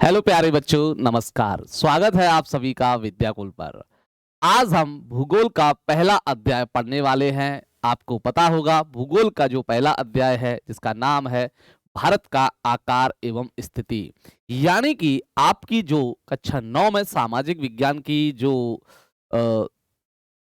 Hello प्यारे बच्चों, नमस्कार। स्वागत है आप सभी का विद्याकुल पर। आज हम भूगोल का पहला अध्याय पढ़ने वाले हैं। आपको पता होगा भूगोल का जो पहला अध्याय है जिसका नाम है भारत का आकार एवं स्थिति। यानी कि आपकी जो कक्षा 9 में सामाजिक विज्ञान की जो अ,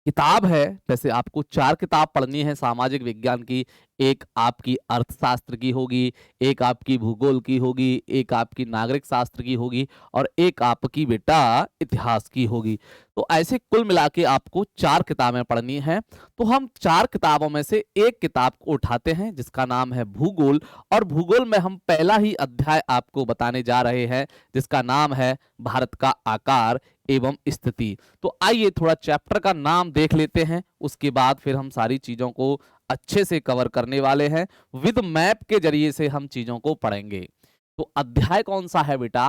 किताब है, वैसे आपको 4 किताब पढ़नी है सामाजिक विज्ञान की। एक आपकी अर्थशास्त्र की होगी, एक आपकी भूगोल की होगी, एक आपकी नागरिक शास्त्र की होगी और एक आपकी बेटा इतिहास की होगी। तो ऐसे कुल मिला के आपको 4 किताबें पढ़नी हैं। तो हम 4 किताबों में से एक किताब को उठाते हैं जिसका नाम है भूगोल, और भूगोल में हम पहला ही अध्याय आपको बताने जा रहे हैं जिसका नाम है भारत का आकार एवं स्थिति। तो आइए थोड़ा चैप्टर का नाम देख लेते हैं, उसके बाद फिर हम सारी चीजों को अच्छे से कवर करने वाले हैं। विद मैप के जरिए से हम चीजों को पढ़ेंगे। तो अध्याय कौन सा है बेटा?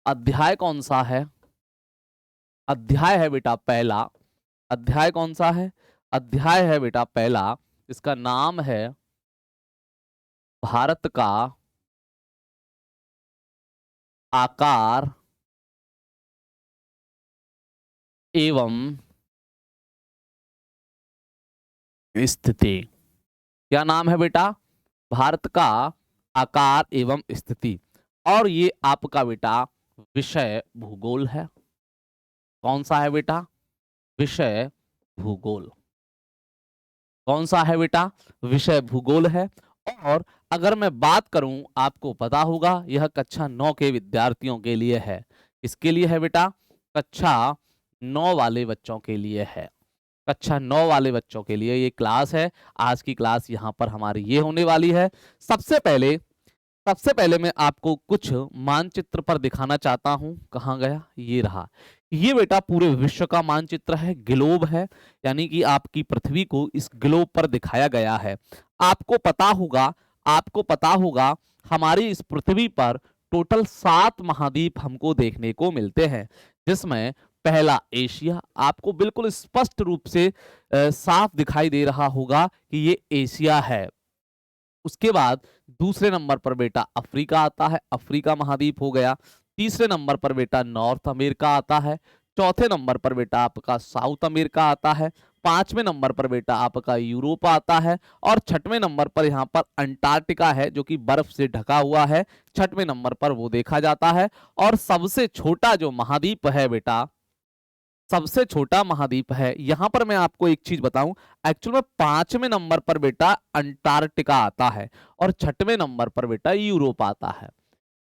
अध्याय कौन सा है? अध्याय है बेटा पहला। अध्याय कौन सा है? अध्याय है बेटा पहला। इसका नाम है भारत का आकार एवं स्थिति। क्या नाम है बेटा? भारत का आकार एवं स्थिति। और ये आपका बेटा विषय भूगोल है। कौन सा है बेटा? विषय भूगोल। कौन सा है बेटा? विषय भूगोल है। और अगर मैं बात करूं, आपको पता होगा यह कक्षा 9 के विद्यार्थियों के लिए है। किसके लिए है बेटा? कक्षा 9 वाले बच्चों के लिए है। कक्षा 9 वाले बच्चों के लिए ये क्लास है। आज की क्लास यहाँ पर हमारी ये होने वाली है। सबसे पहले मैं आपको कुछ मानचित्र पर दिखाना चाहता हूं। कहाँ गया? ये रहा। ये बेटा पूरे विश्व का मानचित्र है, ग्लोब है। यानी कि आपकी पृथ्वी को इस ग्लोब पर दिखाया गया है। आपको पता होगा हमारी इस पृथ्वी पर टोटल 7 महाद्वीप हमको देखने को मिलते हैं, जिसमें पहला एशिया आपको बिल्कुल स्पष्ट रूप से साफ दिखाई दे रहा होगा कि ये एशिया है। उसके बाद दूसरे नंबर पर बेटा अफ्रीका आता है, अफ्रीका महाद्वीप हो गया। तीसरे नंबर पर बेटा नॉर्थ अमेरिका आता है। चौथे नंबर पर बेटा आपका साउथ अमेरिका आता है। पांचवें नंबर पर बेटा आपका यूरोप आता है। और छठवें नंबर पर यहाँ पर अंटार्कटिका है जो कि बर्फ से ढका हुआ है। छठवें नंबर पर वो देखा जाता है। और सबसे छोटा जो महाद्वीप है बेटा, सबसे छोटा महाद्वीप है, यहां पर मैं आपको एक चीज बताऊं। एक्चुअल में 5वें नंबर पर बेटा अंटार्कटिका आता है और 6वें नंबर पर बेटा यूरोप आता है।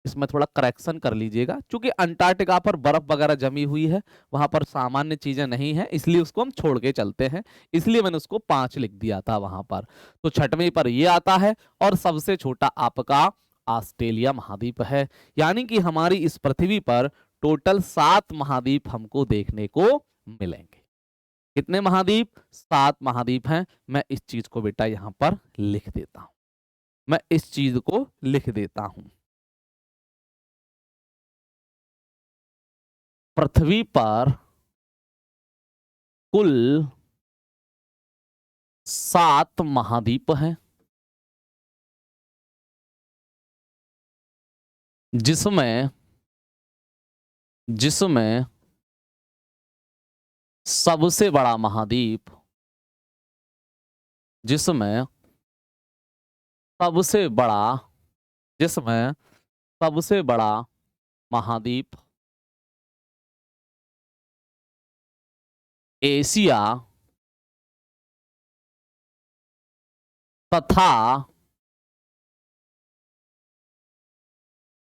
इसमें थोड़ा करेक्शन कर लीजिएगा, क्योंकि अंटार्कटिका पर बर्फ वगैरह जमी हुई है, वहां पर सामान्य चीजें नहीं है, इसलिए उसको हम छोड़ के चलते हैं। इसलिए मैंने उसको 5 लिख दिया था वहां पर। तो 6वें पर ये आता है। और सबसे छोटा आपका ऑस्ट्रेलिया महाद्वीप है। यानी कि हमारी इस पृथ्वी पर टोटल 7 महाद्वीप हमको देखने को मिलेंगे। कितने महाद्वीप? 7 महाद्वीप हैं। मैं इस चीज को बेटा यहां पर लिख देता हूं। मैं इस चीज को लिख देता हूं। पृथ्वी पर कुल 7 महाद्वीप हैं, जिसमें जिसमें सबसे बड़ा महाद्वीप जिसमें सबसे बड़ा जिसमें सबसे बड़ा महाद्वीप एशिया तथा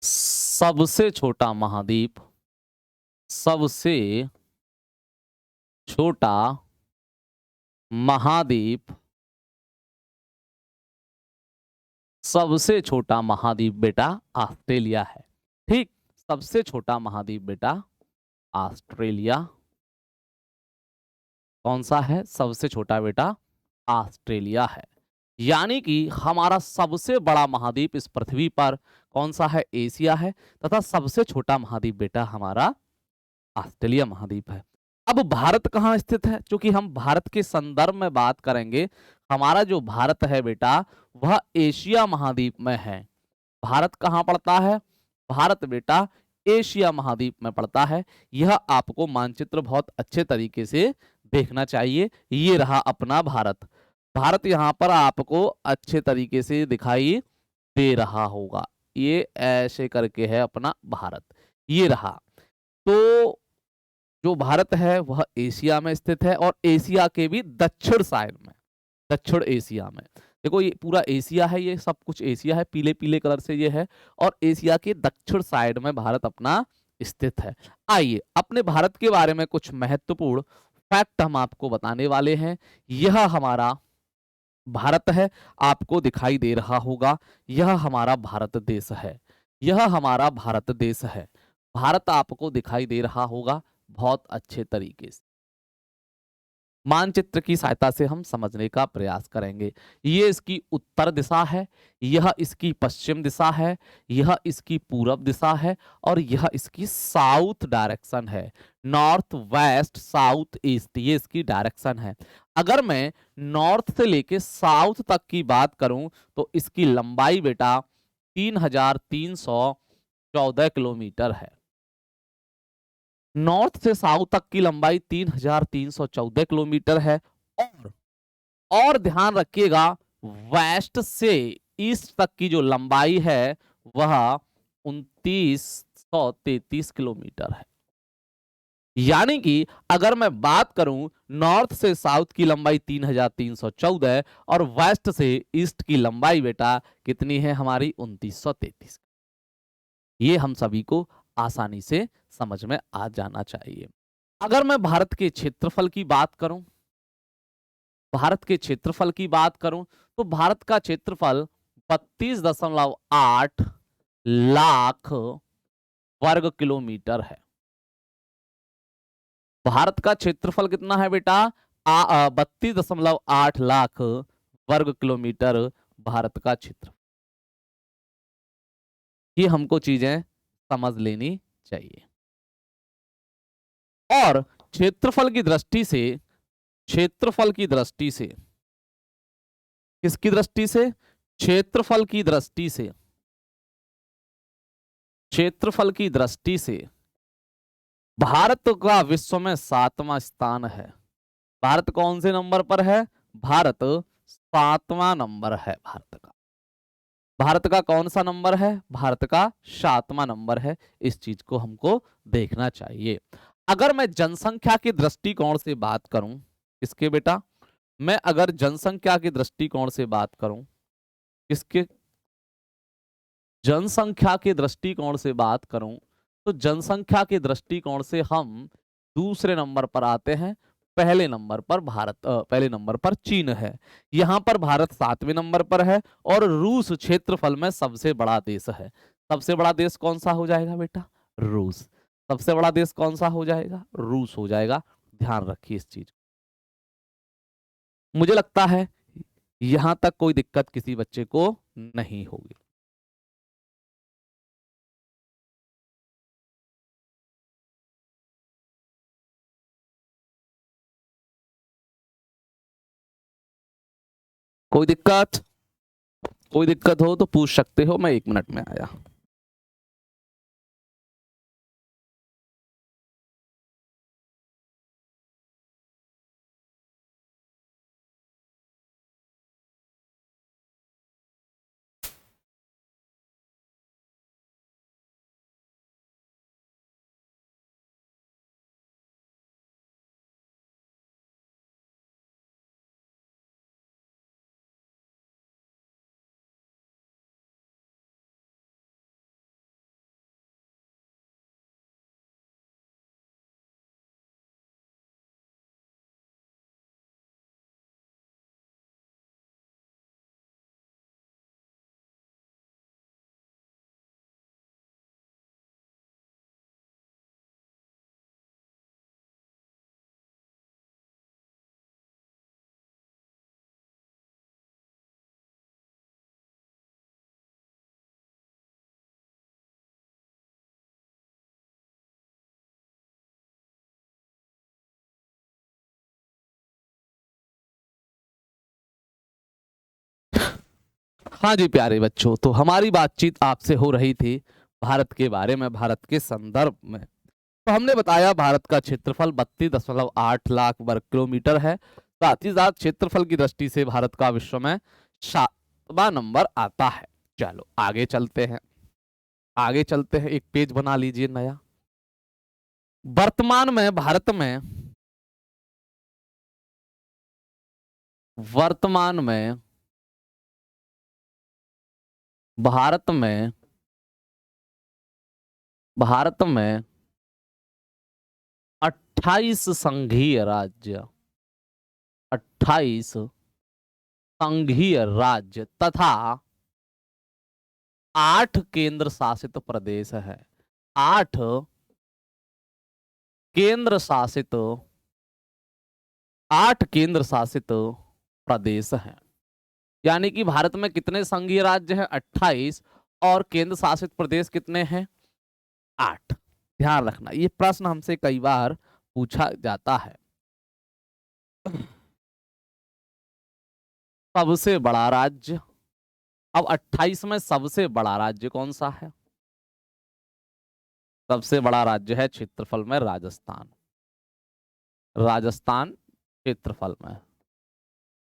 सबसे छोटा महाद्वीप सबसे छोटा महाद्वीप सबसे छोटा महाद्वीप बेटा ऑस्ट्रेलिया है। ठीक, सबसे छोटा महाद्वीप बेटा ऑस्ट्रेलिया। कौन सा है? सबसे छोटा बेटा ऑस्ट्रेलिया है। यानी कि हमारा सबसे बड़ा महाद्वीप इस पृथ्वी पर कौन सा है? एशिया है। तथा सबसे छोटा महाद्वीप बेटा हमारा ऑस्ट्रेलिया महाद्वीप है। अब भारत कहाँ स्थित है? क्योंकि हम भारत के संदर्भ में बात करेंगे। हमारा जो भारत है बेटा वह एशिया महाद्वीप में है। भारत कहाँ पड़ता है? भारत बेटा एशिया महाद्वीप में पड़ता है। यह आपको मानचित्र बहुत अच्छे तरीके से देखना चाहिए। ये रहा अपना भारत। भारत यहाँ पर आपको अच्छे तरीके से दिखाई दे रहा होगा। ये ऐसे करके है अपना भारत, ये रहा। तो जो भारत है वह एशिया में स्थित है और एशिया के भी दक्षिण साइड में, दक्षिण एशिया में। देखो ये पूरा एशिया है, ये सब कुछ एशिया है, पीले पीले कलर से ये है, और एशिया के दक्षिण साइड में भारत अपना स्थित है। आइए अपने भारत के बारे में कुछ महत्वपूर्ण फैक्ट हम आपको बताने वाले हैं। यह हमारा भारत है, आपको दिखाई दे रहा होगा। यह हमारा भारत देश है, यह हमारा भारत देश है। भारत आपको दिखाई दे रहा होगा बहुत अच्छे तरीके से। मानचित्र की सहायता से हम समझने का प्रयास करेंगे। ये इसकी उत्तर दिशा है, यह इसकी पश्चिम दिशा है, यह इसकी पूरब दिशा है, और यह इसकी साउथ डायरेक्शन है। नॉर्थ वेस्ट साउथ ईस्ट ये इसकी डायरेक्शन है। अगर मैं नॉर्थ से लेके साउथ तक की बात करूं तो इसकी लंबाई बेटा 3314 किलोमीटर है। नॉर्थ से साउथ तक की लंबाई 3314 किलोमीटर है। और ध्यान रखिएगा वेस्ट से ईस्ट तक की जो लंबाई है वह 2933 किलोमीटर है। यानी कि अगर मैं बात करूं नॉर्थ से साउथ की लंबाई 3314 और वेस्ट से ईस्ट की लंबाई बेटा कितनी है हमारी 2933। ये हम सभी को आसानी से समझ में आ जाना चाहिए। अगर मैं भारत के क्षेत्रफल की बात करूं, भारत के क्षेत्रफल की बात करूं तो भारत का क्षेत्रफल 32.8 लाख वर्ग किलोमीटर है। भारत का क्षेत्रफल कितना है बेटा 32.8 लाख वर्ग किलोमीटर भारत का क्षेत्र। ये हमको चीजें समझ लेनी चाहिए। और क्षेत्रफल की दृष्टि से, क्षेत्रफल की दृष्टि से, किसकी दृष्टि से, क्षेत्रफल की दृष्टि से, क्षेत्रफल की दृष्टि से भारत का विश्व में 7वां स्थान है। भारत कौन से नंबर पर है, भारत 7वां नंबर है भारत का। भारत का कौन सा नंबर है, भारत का 7वां नंबर है। इस चीज को हमको देखना चाहिए। अगर मैं जनसंख्या के दृष्टिकोण से बात करूं, इसके बेटा मैं अगर जनसंख्या के दृष्टिकोण से बात करूं, किसके, जनसंख्या के दृष्टिकोण से बात करूं तो जनसंख्या के दृष्टिकोण से हम दूसरे नंबर पर आते हैं। पहले नंबर पर भारत, पहले नंबर पर चीन है। यहां पर भारत 7वें नंबर पर है और रूस क्षेत्रफल में सबसे बड़ा देश है। सबसे बड़ा देश कौन सा हो जाएगा बेटा, रूस। सबसे बड़ा देश कौन सा हो जाएगा, रूस हो जाएगा। ध्यान रखिए इस चीज। मुझे लगता है यहां तक कोई दिक्कत किसी बच्चे को नहीं होगी। कोई दिक्कत, कोई दिक्कत हो तो पूछ सकते हो, मैं 1 मिनट में आया। हाँ जी प्यारे बच्चों, तो हमारी बातचीत आपसे हो रही थी भारत के बारे में, भारत के संदर्भ में। तो हमने बताया भारत का क्षेत्रफल 32.8 लाख वर्ग किलोमीटर है। साथ ही साथ क्षेत्रफल की दृष्टि से भारत का विश्व में 7वां नंबर आता है। चलो आगे चलते हैं, आगे चलते हैं, एक पेज बना लीजिए नया। वर्तमान में भारत में, वर्तमान में भारत में, भारत में 28 संघीय राज्य, 28 संघीय राज्य तथा 8 केंद्र शासित प्रदेश है। 8 केंद्र शासित, 8 केंद्र शासित प्रदेश हैं। यानी कि भारत में कितने संघीय राज्य हैं? 28। और केंद्र शासित प्रदेश कितने हैं? 8। ध्यान रखना, ये प्रश्न हमसे कई बार पूछा जाता है। सबसे बड़ा राज्य, अब 28 में सबसे बड़ा राज्य कौन सा है? सबसे बड़ा राज्य है क्षेत्रफल में राजस्थान, राजस्थान क्षेत्रफल में।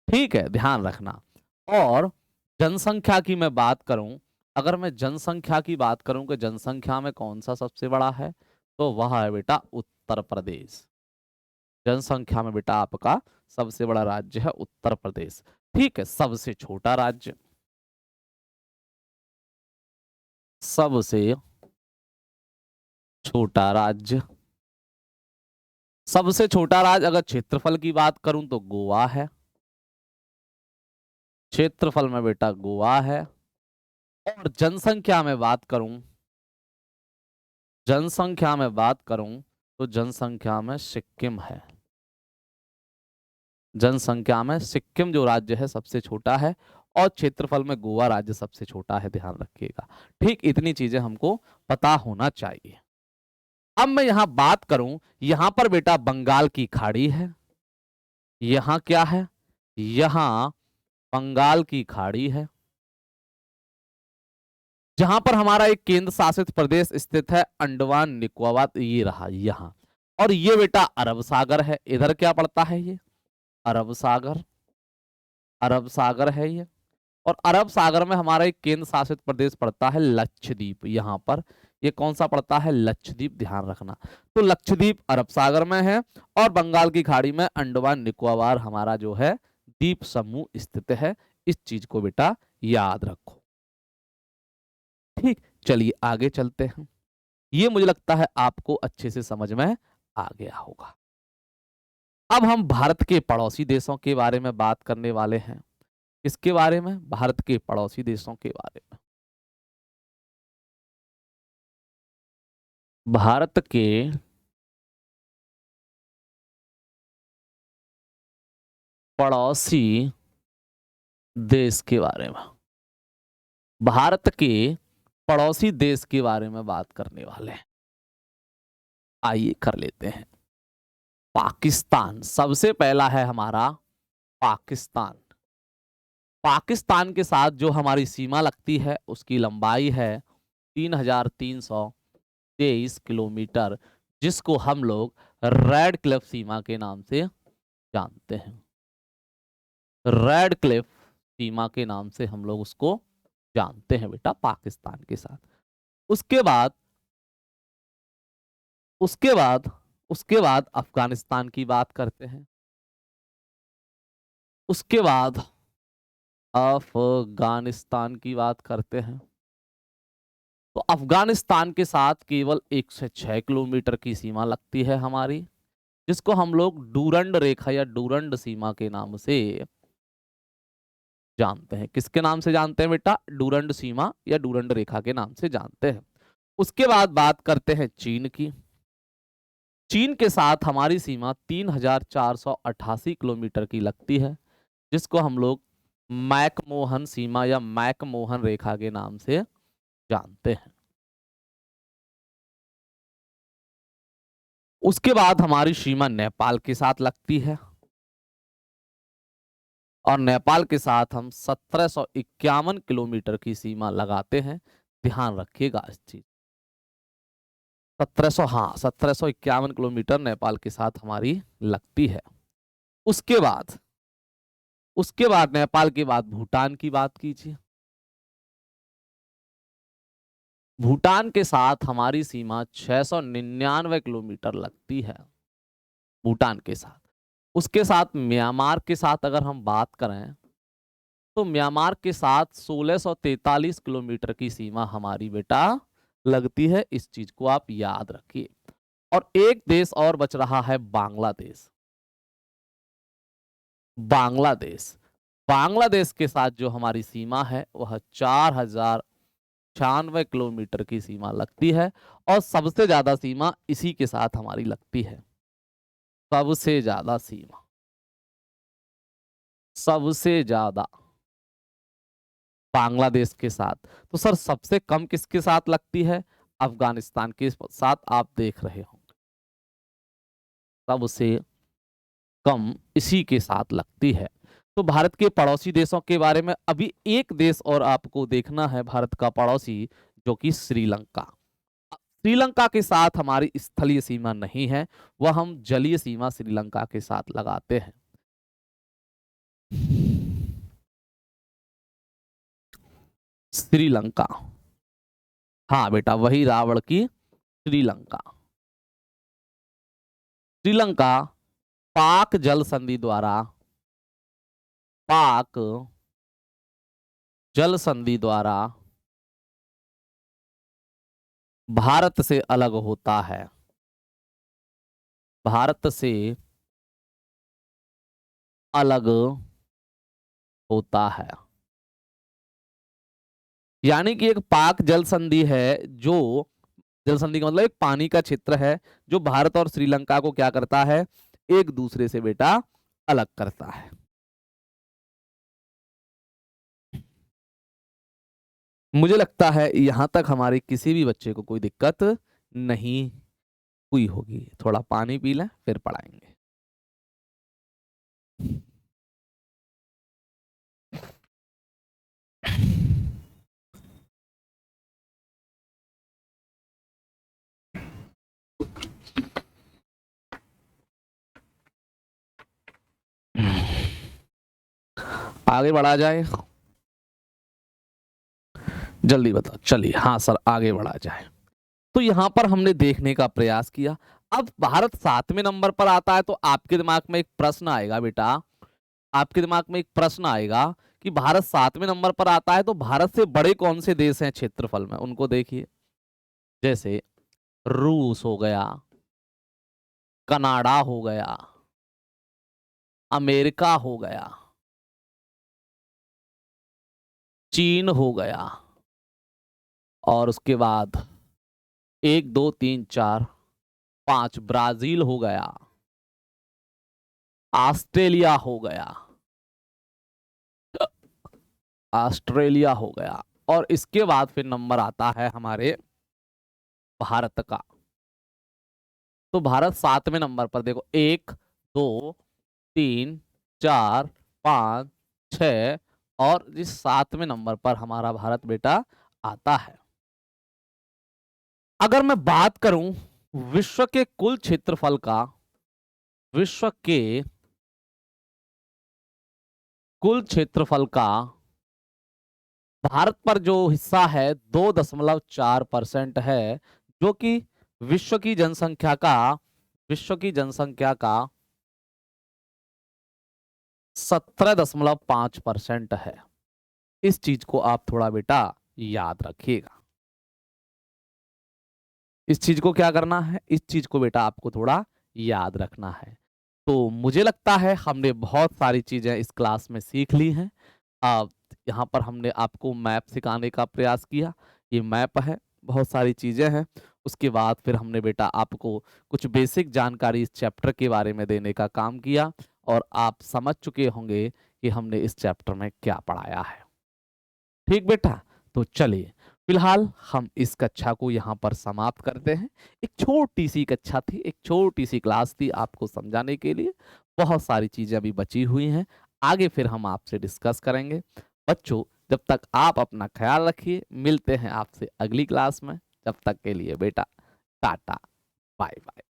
ठीक है, ध्यान रखना। और जनसंख्या की मैं बात करूं, अगर मैं जनसंख्या की बात करूं कि जनसंख्या में कौन सा सबसे बड़ा है, तो वह है बेटा उत्तर प्रदेश। जनसंख्या में बेटा आपका सबसे बड़ा राज्य है उत्तर प्रदेश। ठीक है, सबसे छोटा राज्य, सबसे छोटा राज्य, सबसे छोटा राज्य अगर क्षेत्रफल की बात करूं तो गोवा है। क्षेत्रफल में बेटा गोवा है। और जनसंख्या में बात करूं, जनसंख्या में बात करूं तो जनसंख्या में सिक्किम है। जनसंख्या में सिक्किम जो राज्य है सबसे छोटा है, और क्षेत्रफल में गोवा राज्य सबसे छोटा है, ध्यान रखिएगा। ठीक, इतनी चीजें हमको पता होना चाहिए। अब मैं यहां बात करूं, यहां पर बेटा बंगाल की खाड़ी है। यहां क्या है? यहां बंगाल की खाड़ी है, जहां पर हमारा एक केंद्र शासित प्रदेश स्थित है अंडमान निकोबार, ये रहा यहां। और ये बेटा अरब सागर है, इधर क्या पड़ता है? ये अरब सागर, अरब सागर है ये। और अरब सागर में हमारा एक केंद्र शासित प्रदेश पड़ता है लक्षद्वीप। यहाँ पर ये कौन सा पड़ता है? लक्षद्वीप, ध्यान रखना। तो लक्षद्वीप अरब सागर में है, और बंगाल की खाड़ी में अंडमान निकोबार हमारा जो है द्वीप समूह स्थित है। इस चीज को बेटा याद रखो। ठीक, चलिए आगे चलते हैं। ये मुझे लगता है आपको अच्छे से समझ में आ गया होगा। अब हम भारत के पड़ोसी देशों के बारे में बात करने वाले हैं। किसके बारे में? भारत के पड़ोसी देशों के बारे में। भारत के पड़ोसी देश के बारे में, भारत के पड़ोसी देश के बारे में बात करने वाले हैं। आइए कर लेते हैं। पाकिस्तान सबसे पहला है हमारा, पाकिस्तान। पाकिस्तान के साथ जो हमारी सीमा लगती है उसकी लंबाई है 3323 किलोमीटर, जिसको हम लोग रेड क्लिफ सीमा के नाम से जानते हैं। रेड क्लिफ सीमा के नाम से हम लोग उसको जानते हैं बेटा, पाकिस्तान के साथ। उसके बाद उसके बाद उसके बाद अफगानिस्तान की बात करते हैं। उसके बाद अफगानिस्तान की बात करते हैं। तो अफगानिस्तान के साथ केवल 106 किलोमीटर की सीमा लगती है हमारी, जिसको हम लोग डूरंड रेखा या डूरंड सीमा के नाम से जानते हैं। किसके नाम से जानते हैं बेटा? डूरंड सीमा या डूरंड रेखा के नाम से जानते हैं। उसके बाद बात करते हैं चीन की। चीन के साथ हमारी सीमा 3488 किलोमीटर की लगती है, जिसको हम लोग मैकमोहन सीमा या मैकमोहन रेखा के नाम से जानते हैं। उसके बाद हमारी सीमा नेपाल के साथ लगती है, और नेपाल के साथ हम 1751 किलोमीटर की सीमा लगाते हैं। ध्यान रखिएगा इस चीज। 1700, हाँ 1751 किलोमीटर नेपाल के साथ हमारी लगती है। उसके बाद नेपाल के बाद भूटान की बात कीजिए। भूटान के साथ हमारी सीमा 699 किलोमीटर लगती है, भूटान के साथ। उसके साथ म्यांमार के साथ अगर हम बात करें तो म्यांमार के साथ 1643 किलोमीटर की सीमा हमारी बेटा लगती है। इस चीज को आप याद रखिए। और एक देश और बच रहा है, बांग्लादेश। बांग्लादेश बांग्लादेश के साथ जो हमारी सीमा है वह 4096 किलोमीटर की सीमा लगती है। और सबसे ज्यादा सीमा इसी के साथ हमारी लगती है, सबसे ज्यादा सीमा, सबसे ज्यादा बांग्लादेश के साथ। तो सर सबसे कम किसके साथ लगती है? अफगानिस्तान के साथ आप देख रहे होंगे, सबसे कम इसी के साथ लगती है। तो भारत के पड़ोसी देशों के बारे में अभी एक देश और आपको देखना है, भारत का पड़ोसी, जो कि श्रीलंका। श्रीलंका के साथ हमारी स्थलीय सीमा नहीं है, वह हम जलीय सीमा श्रीलंका के साथ लगाते हैं। श्रीलंका, हाँ बेटा वही रावण की श्रीलंका। श्रीलंका पाक जल संधि द्वारा, पाक जल संधि द्वारा भारत से अलग होता है, भारत से अलग होता है। यानी कि एक पाक जल संधि है, जो जल संधि का मतलब एक पानी का क्षेत्र है जो भारत और श्रीलंका को क्या करता है, एक दूसरे से बेटा अलग करता है। मुझे लगता है यहां तक हमारे किसी भी बच्चे को कोई दिक्कत नहीं हुई होगी। थोड़ा पानी पी लें फिर पढ़ाएंगे। आगे बढ़ा जाए, जल्दी बताओ। चलिए हाँ सर आगे बढ़ा जाए। तो यहां पर हमने देखने का प्रयास किया। अब भारत 7वें नंबर पर आता है तो आपके दिमाग में एक प्रश्न आएगा बेटा, आपके दिमाग में एक प्रश्न आएगा कि भारत 7वें नंबर पर आता है तो भारत से बड़े कौन से देश हैं क्षेत्रफल में, उनको देखिए। जैसे रूस हो गया, कनाडा हो गया, अमेरिका हो गया, चीन हो गया, और उसके बाद 1 2 3 4 5 ब्राजील हो गया, ऑस्ट्रेलिया हो गया, ऑस्ट्रेलिया हो गया। और इसके बाद फिर नंबर आता है हमारे भारत का। तो भारत 7वें नंबर पर, देखो 1 2 3 4 5 6, और इस 7वें नंबर पर हमारा भारत बेटा आता है। अगर मैं बात करूं विश्व के कुल क्षेत्रफल का, विश्व के कुल क्षेत्रफल का भारत पर जो हिस्सा है 2.4% है, जो कि विश्व की जनसंख्या का, विश्व की जनसंख्या का 17.5% है। इस चीज को आप थोड़ा बेटा याद रखिएगा। इस चीज को क्या करना है, इस चीज को बेटा आपको थोड़ा याद रखना है। तो मुझे लगता है हमने बहुत सारी चीजें इस क्लास में सीख ली हैं। अब यहाँ पर हमने आपको मैप सिखाने का प्रयास किया, ये मैप है, बहुत सारी चीजें हैं। उसके बाद फिर हमने बेटा आपको कुछ बेसिक जानकारी इस चैप्टर के बारे में देने का काम किया, और आप समझ चुके होंगे कि हमने इस चैप्टर में क्या पढ़ाया है। ठीक बेटा, तो चलिए फिलहाल हम इस कक्षा को यहाँ पर समाप्त करते हैं। एक छोटी सी कक्षा थी, एक छोटी सी क्लास थी आपको समझाने के लिए। बहुत सारी चीजें अभी बची हुई हैं, आगे फिर हम आपसे डिस्कस करेंगे। बच्चों जब तक आप अपना ख्याल रखिए, मिलते हैं आपसे अगली क्लास में। जब तक के लिए बेटा टाटा बाय बाय।